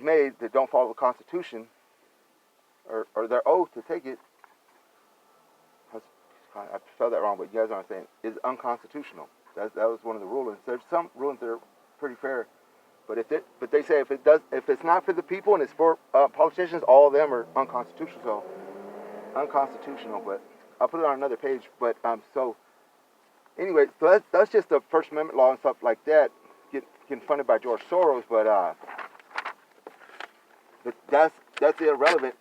made that don't follow the Constitution or their oath to take it, I spelled that wrong, but you guys know what I'm saying, is unconstitutional. That was one of the rulings. There's some rulings that are pretty fair, but they say if it's not for the people and it's for politicians, all of them are unconstitutional. So unconstitutional. But I'll put it on another page. But so anyway, so that's just the First Amendment law and stuff like that, getting funded by George Soros. But that's irrelevant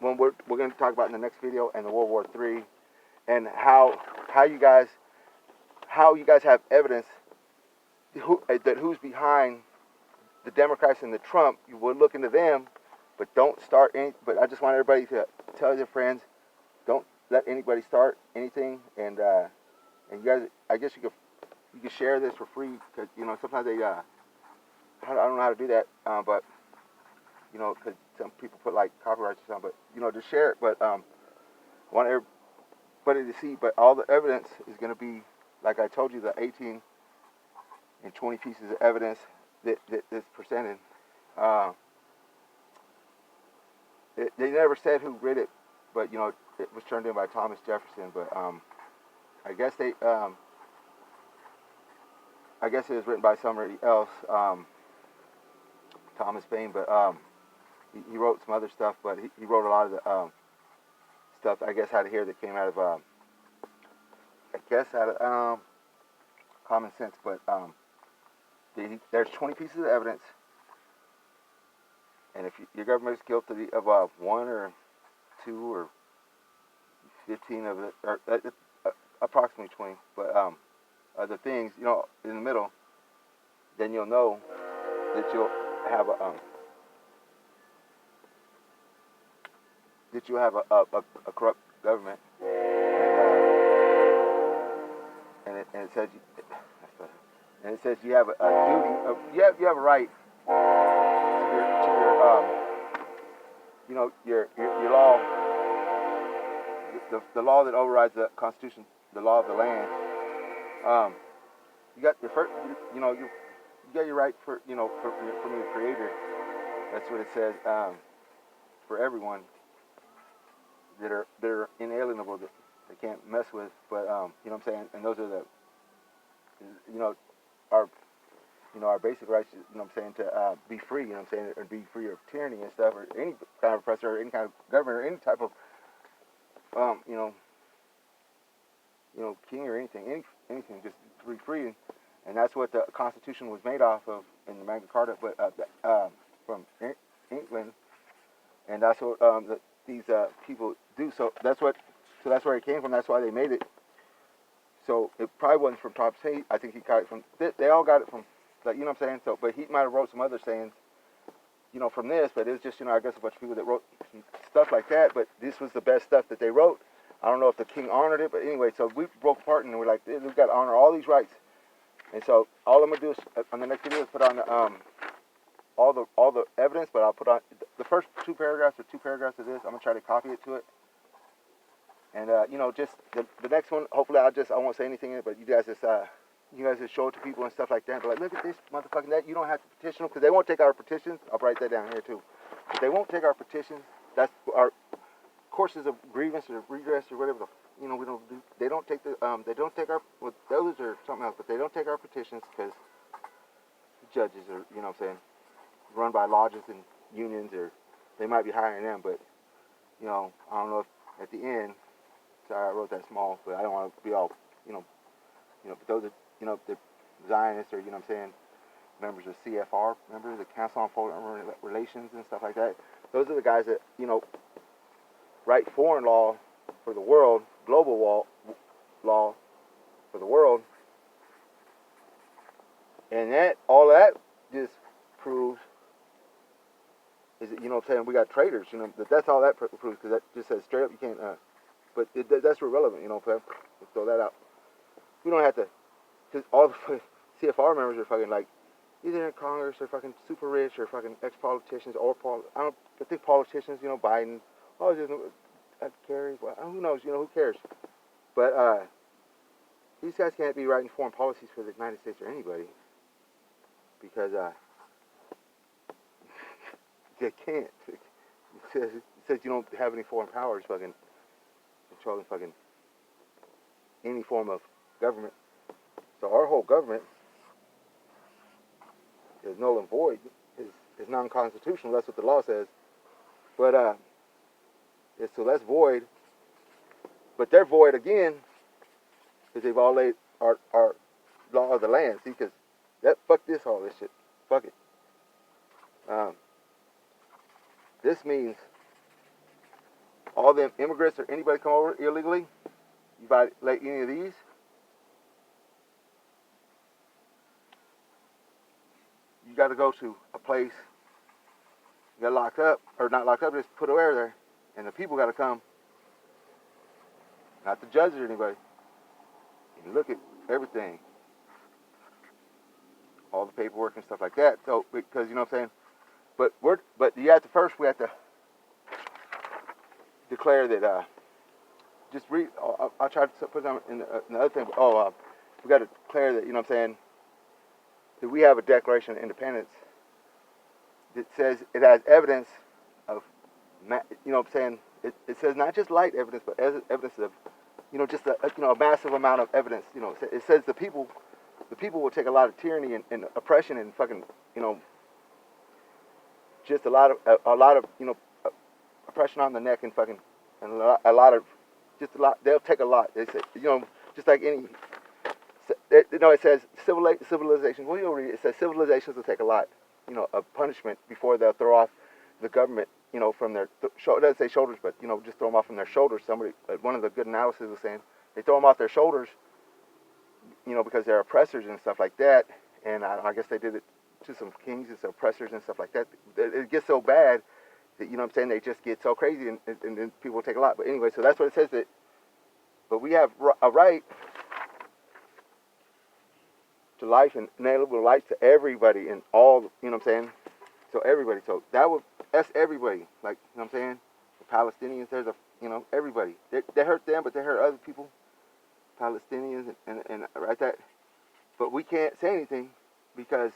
when we're going to talk about in the next video and the World War III. And how you guys have evidence that who's behind the Democrats and the Trump. You will look into them, but don't start any. But I just want everybody to tell your friends, don't let anybody start anything. And you guys, I guess you could share this for free, because sometimes they I don't know how to do that, but because some people put like copyrights or something. But just share it. But I want everybody to see, but all the evidence is going to be, like I told you, the 18 and 20 pieces of evidence that's presented. They never said who wrote it, but it was turned in by Thomas Jefferson. But I guess it was written by somebody else, Thomas Paine. But he wrote some other stuff, but he wrote a lot of the stuff, I guess, out of here that came out of common sense. But there's 20 pieces of evidence, and if your government is guilty of 1 or 2 or 15 of it, or approximately 20, but other things, in the middle, then you'll know that you'll have a corrupt government, and it says you have a duty of, you have a right to your law, the law that overrides the Constitution, the law of the land. You got your first, you got your right from your Creator. That's what it says, for everyone, that are inalienable, that they can't mess with. But you know what I'm saying? And those are our basic rights, to be free, and be free of tyranny and stuff, or any kind of oppressor, or any kind of government, or any type of king or anything, just to be free. And that's what the Constitution was made off of in the Magna Carta, but from England, and that's what these people do. So that's where it came from. That's why they made it. So it probably wasn't from Thomas Paine. I think he got it from. They all got it from, like, what I'm saying. So, but he might have wrote some other sayings, from this. But it's just, I guess a bunch of people that wrote stuff like that. But this was the best stuff that they wrote. I don't know if the king honored it, but anyway. So we broke apart and we're like, we've got to honor all these rights. And so all I'm gonna do is, on the next video, is put on all the evidence. But I'll put on the first 2 paragraphs or 2 paragraphs of this. I'm gonna try to copy it to it. And just the next one, hopefully I won't say anything in it, but you guys just show it to people and stuff like that. But like, look at this motherfucking that. You don't have to petition them, because they won't take our petitions. I'll write that down here too. But they won't take our petitions. That's our courses of grievance or redress or whatever. We don't do. They don't take They don't take our. Well, those are something else, but they don't take our petitions because the judges are, run by lodges and unions, or they might be hiring them. But I don't know if at the end. Sorry, I wrote that small, but I don't want to be all, but those are, the Zionists, or, members of CFR, members of the Council on Foreign Relations and stuff like that. Those are the guys that, write foreign law for the world, global law for the world. And all that just proves is that, we got traitors, that's all that proves, because that just says straight up you can't, but that's irrelevant, let's throw that out. We don't have to, because all the CFR members are fucking, like, either in Congress or fucking super rich or fucking ex-politicians, or I think politicians, Biden, Kerry, well, who knows, who cares? But these guys can't be writing foreign policies for the United States or anybody, because They can't. It says you don't have any foreign powers fucking controlling fucking any form of government. So our whole government is null and void. Is non-constitutional. That's what the law says. But so that's void. But they're void again because they've all laid our law of the land. See, because fuck all this shit. Fuck it. This means all them immigrants or anybody come over illegally, you violate any of these, you got to go to a place, you got locked up, or not locked up, just put away there, and the people got to come, not the judge or anybody, and look at everything, all the paperwork and stuff like that. So because you know what I'm saying, but you have to first we have to declare that. Just read. I'll try to put them in the other thing. We got to declare that, you know what I'm saying, that we have a Declaration of Independence that says it has evidence of, you know what I'm saying, it says not just light evidence, but evidence of, you know, just a massive amount of evidence. You know, it says the people will take a lot of tyranny and oppression and fucking, you know, just a lot of you know, oppression on the neck and fucking, and a lot of. Just a lot. They'll take a lot. They say, you know, just like any. You know, it says civilization. Well, you'll read it. It says civilizations will take a lot, you know, of punishment before they'll throw off the government, you know, from their. It doesn't say shoulders, but you know, just throw them off from their shoulders. Somebody, one of the good analysis was saying they throw them off their shoulders, you know, because they're oppressors and stuff like that. And I guess they did it to some kings and some oppressors and stuff like that. It gets so bad. You know what I'm saying? They just get so crazy, and then people take a lot. But anyway, so that's what it says. But we have a right to life and inalienable rights to everybody and all. You know what I'm saying? So everybody. So that's everybody. Like, you know what I'm saying? The Palestinians. There's everybody. They hurt them, but they hurt other people. Palestinians and right that. But we can't say anything because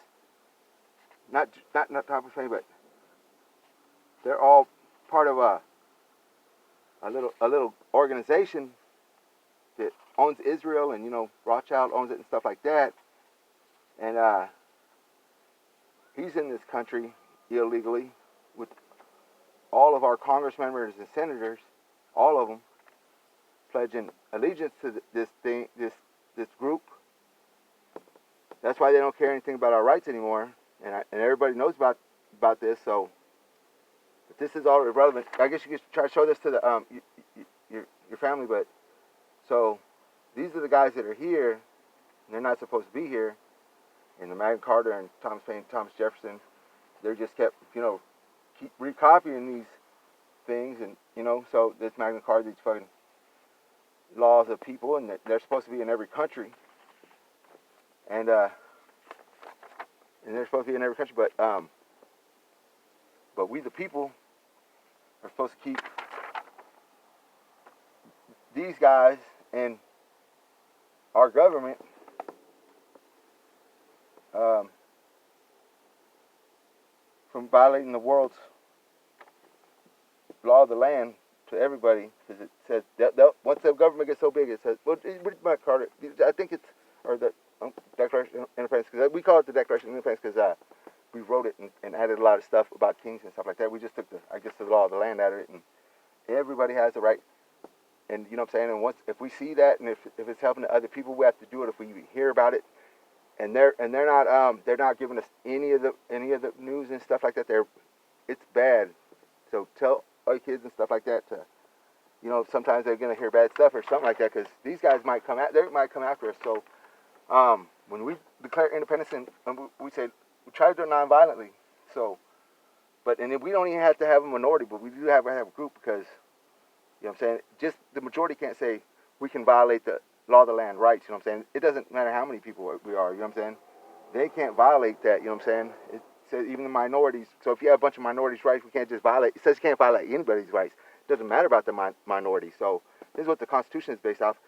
not top of fame, but. They're all part of a little organization that owns Israel, and you know Rothschild owns it and stuff like that. And he's in this country illegally with all of our Congress members and senators, all of them pledging allegiance to this group. That's why they don't care anything about our rights anymore, and everybody knows about this. So. This is all irrelevant. I guess you could try to show this to the your family, but so these are the guys that are here, and they're not supposed to be here. And the Magna Carta and Thomas Paine, Thomas Jefferson, they just kept, you know, keep recopying these things, and you know, so this Magna Carta, these fucking laws of people, and they're supposed to be in every country, and they're supposed to be in every country, but we the people are supposed to keep these guys and our government from violating the world's law of the land to everybody, because it says that once the government gets so big, it says, well, my Carter, I think it's, or the Declaration of Independence, because we call it the Declaration of Independence because we wrote it and added a lot of stuff about kings and stuff like that. We just took the law of the land out of it, and everybody has the right. And you know what I'm saying. And if we see that, and if it's helping to other people, we have to do it. If we hear about it, and they're not giving us any of the news and stuff like that. It's bad. So tell our kids and stuff like that to, you know, sometimes they're gonna hear bad stuff or something like that, because these guys might come after us. So when we declare independence, and we say. We try to do it non-violently, so, and then we don't even have to have a minority, but we do have to have a group, because, you know what I'm saying, just the majority can't say we can violate the law of the land rights, you know what I'm saying. It doesn't matter how many people we are, you know what I'm saying. They can't violate that, you know what I'm saying. It says even the minorities, so if you have a bunch of minorities' rights, we can't just violate, it says you can't violate anybody's rights. It doesn't matter about the minority, so this is what the Constitution is based off.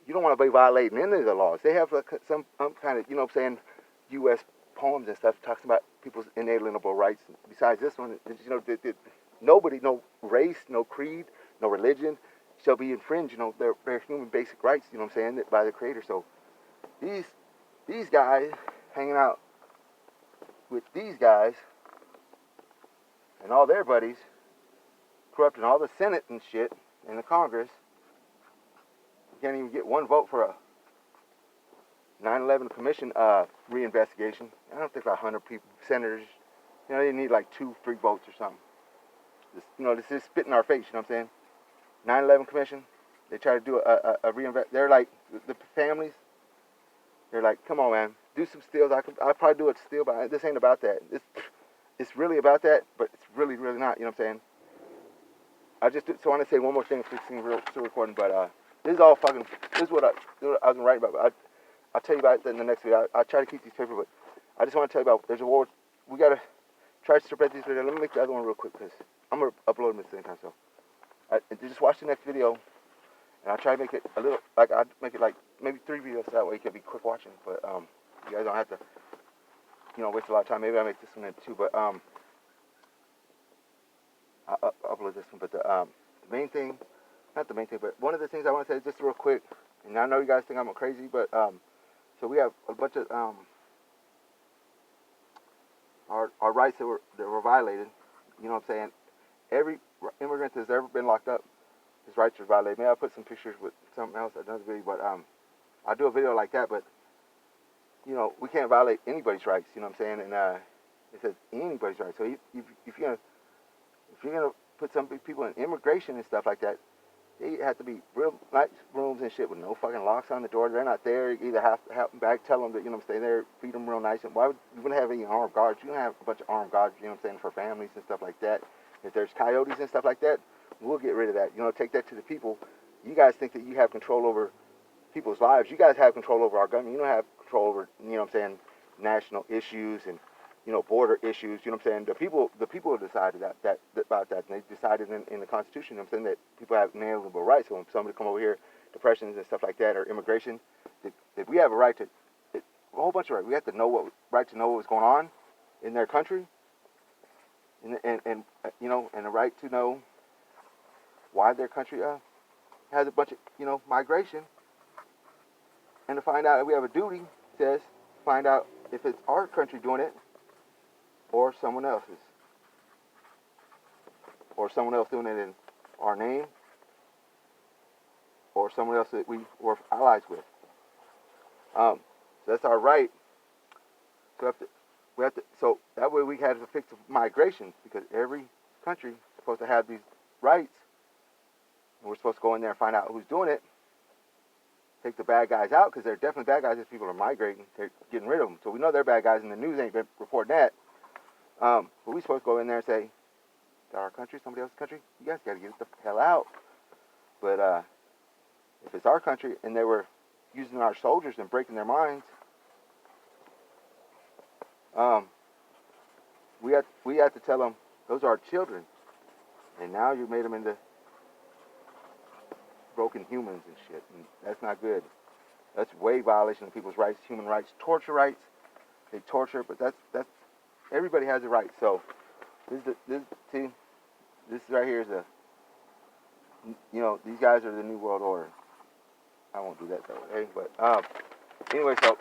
You don't want to be violating any of the laws. They have some kind of, you know what I'm saying, U.S. poems and stuff talks about people's inalienable rights. Besides this one, you know, nobody, no race, no creed, no religion shall be infringed. You know, their human basic rights. You know what I'm saying? By the Creator. So these guys hanging out with these guys and all their buddies, corrupting all the Senate and shit and the Congress. You can't even get one vote for a 9/11 Commission reinvestigation. I don't think about 100 people, senators. You know, they need like 2-3 votes or something. You know, this is spit in our face. You know what I'm saying? 9/11 Commission. They try to do a reinvest. They're like the families. They're like, come on, man, do some steals. I'll probably do a steal, but this ain't about that. It's really about that, but it's really not. You know what I'm saying? So I want to say one more thing. Still recording, but this is all fucking. This is what I was gonna write about. But I'll tell you about it in the next video. I'll try to keep these paper, but I just want to tell you about. There's a war. We gotta try to spread these videos. Let me make the other one real quick because I'm gonna upload them at the same time. So just watch the next video. And I'll try to make it a little, like, I'll make it like maybe 3 videos so that way it can be quick watching. But you guys don't have to, you know, waste a lot of time. Maybe I'll make this one in 2. But I'll upload this one. But the main thing, not the main thing, but one of the things I want to say just real quick, and I know you guys think I'm crazy, but so we have a bunch of our rights that were violated. You know what I'm saying? Every immigrant that's ever been locked up, his rights are violated. Maybe I'll put some pictures with something else, another video, but I'll do a video like that, but, you know, we can't violate anybody's rights, you know what I'm saying, and it says anybody's rights, so if you're gonna put some people in immigration and stuff like that, they have to be real nice rooms and shit with no fucking locks on the door. They're not there. You either have to help them back, tell them that, you know what I'm saying, there, feed them real nice, and why would you wouldn't have any armed guards? You don't have a bunch of armed guards, you know what I'm saying, for families and stuff like that. If there's coyotes and stuff like that, we'll get rid of that. You know, take that to the people. You guys think that you have control over people's lives. You guys have control over our government. You don't have control over, you know what I'm saying, national issues and, you know, border issues. You know what I'm saying? The people have decided about that. And they decided in the Constitution, you know what I'm saying, that people have inalienable rights. So when somebody come over here, depressions and stuff like that, or immigration, that we have a right to, a whole bunch of rights. We have to know right to know what's going on in their country. And you know, and the right to know why their country has a bunch of, you know, migration, and to find out, we have a duty, says, find out if it's our country doing it, or someone else's, or someone else doing it in our name, or someone else that we were allies with. So that's our right. So so that way we had to fix migration, because every country is supposed to have these rights. And we're supposed to go in there and find out who's doing it. Take the bad guys out, because they're definitely bad guys if people are migrating. They're getting rid of them. So we know they're bad guys, and the news ain't been reporting that. But we're supposed to go in there and say, is that our country, somebody else's country? You guys got to get the hell out. But if it's our country and they were using our soldiers and breaking their minds, we have to tell them those are our children, and now you made them into broken humans and shit, and that's not good. That's way violation of people's rights, human rights, torture rights. They torture, but that's everybody has a right. So this right here is you know, these guys are the new world order. I won't do that though, okay? But anyway, so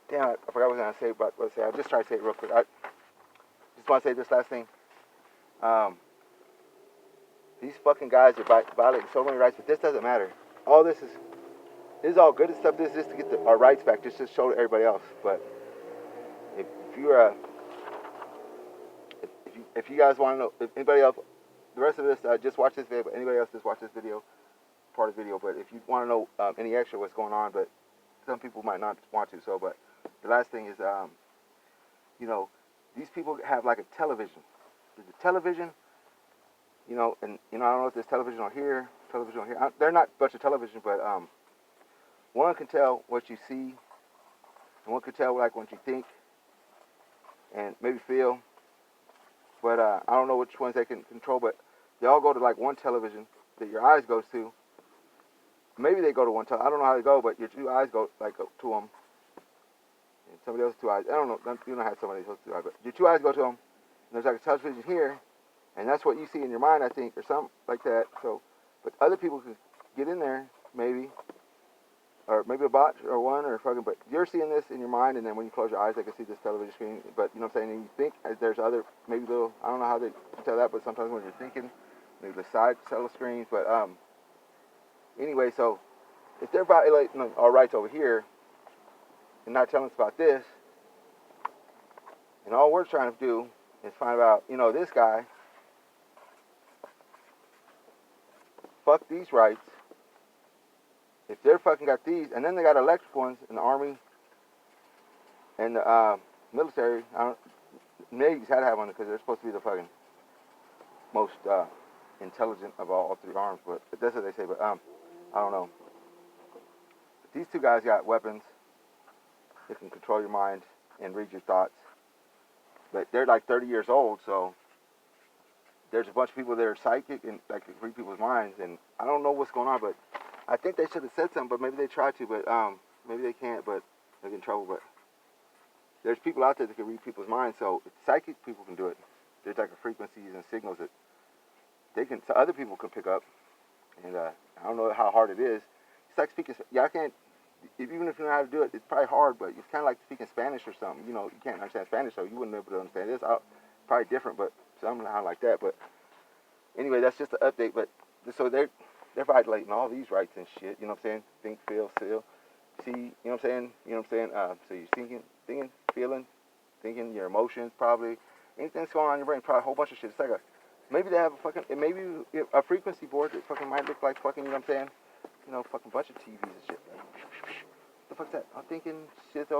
damn it, I forgot what I was gonna say, but let's say I'll just try to say it real quick. I just want to say this last thing. These fucking guys are violating so many rights, but this doesn't matter. All this is all good stuff. This is just to get our rights back, just to show to everybody else. But if you guys want to know, if anybody else, the rest of this, just watch this video. But anybody else, just watch this video, part of the video. But if you want to know any extra what's going on, but some people might not want to. So, but the last thing is, you know, these people have like a television. There's a television. You know, and you know, I don't know if there's television on here. They're not a bunch of television, but one can tell what you see, and one can tell like what you think, and maybe feel. But I don't know which ones they can control. But they all go to like one television that your eyes goes to. Maybe they go to one television. I don't know how they go, but your two eyes go like to them. and somebody else's two eyes. I don't know. You don't have somebody else's two eyes, but your two eyes go to them. And there's like a television here, and that's what you see in your mind, I think, or something like that. So, but other people could get in there, maybe, or maybe a bot or one or fucking. But you're seeing this in your mind, and then when you close your eyes, they can see this television screen. But you know what I'm saying? And you think there's other maybe little. I don't know how they tell that, but sometimes when you're thinking, maybe the side cell screens. But anyway, so if they're violating our rights over here and not telling us about this, and all we're trying to do is find out, this guy, fuck these rights. If they're fucking got these, and then they got electric ones in the Army and the military, Navy's had to have one because they're supposed to be the fucking most intelligent of all three arms, but that's what they say, but I don't know. But these two guys got weapons that can control your mind and read your thoughts, but they're like 30 years old, so there's a bunch of people that are psychic and that can read people's minds, and I don't know what's going on, but I think they should have said something, but maybe they tried to, but maybe they can't, but they get in trouble, but there's people out there that can read people's minds, so psychic people can do it. There's like a frequencies and signals that they can, so other people can pick up, and I don't know how hard it is. It's like speaking, I can't, even if you know how to do it, it's probably hard, but it's kind of like speaking Spanish or something. You can't understand Spanish, so you wouldn't be able to understand this. Probably different, but somehow like that. But anyway, that's just an update. But so they're violating all these rights and shit. You know what I'm saying? Think, feel, see. You know what I'm saying? So you're thinking, feeling, thinking, your emotions probably. Anything that's going on in your brain, probably a whole bunch of shit. It's like maybe they have maybe a frequency board that fucking might look like fucking, you know what I'm saying? Fucking bunch of TVs and shit. What the fuck's that? I'm thinking shit